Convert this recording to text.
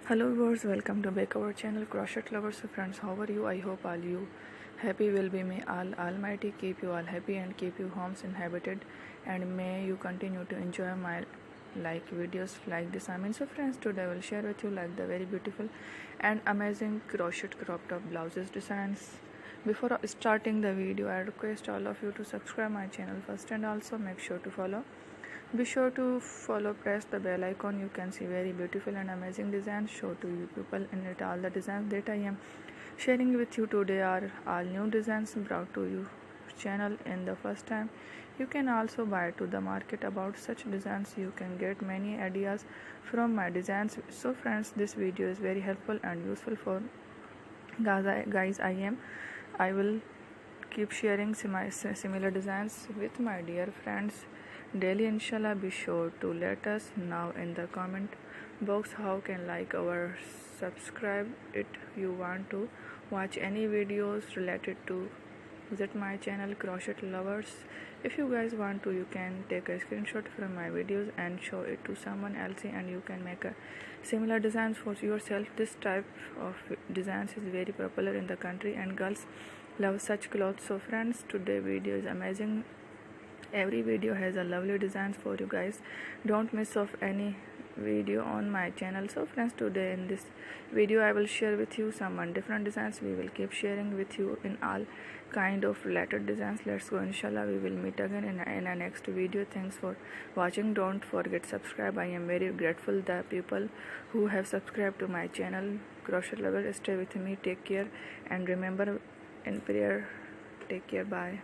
Hello viewers, welcome to back our channel Crochet Lovers. Friends, how are you? I hope all you happy will be. May Almighty keep you all happy and keep you homes inhabited, and may you continue to enjoy my videos like this. So friends, today I will share with you the very beautiful and amazing crochet crop top blouses designs. Before starting the video, I request all of you to subscribe my channel first, and also make sure to follow. Be sure to follow, press the bell icon. You can see very beautiful and amazing designs show to you people in it. All the designs that I am sharing with you today are all new designs brought to you channel in the first time. You can also buy to the market about such designs. You can get many ideas from my designs. So friends, this video is very helpful and useful for guys. I will keep sharing similar designs with my dear friends daily, inshallah. Be sure to let us know in the comment box how can like or subscribe it. You want to watch any videos related to visit my channel Crochet Lovers. If you guys want to, you can take a screenshot from my videos and show it to someone else, and you can make a similar designs for yourself. This type of designs is very popular in the country and girls love such clothes. So friends, today video is amazing. Every video has a lovely designs for you guys. Don't miss off any video on my channel. So friends, today in this video I will share with you some different designs. We will keep sharing with you in all kind of related designs. Let's go, inshallah. We will meet again in a next video. Thanks for watching. Don't forget subscribe. I am very grateful the people who have subscribed to my channel Crochet Lover. Stay with me, take care, and remember in prayer. Take care, bye.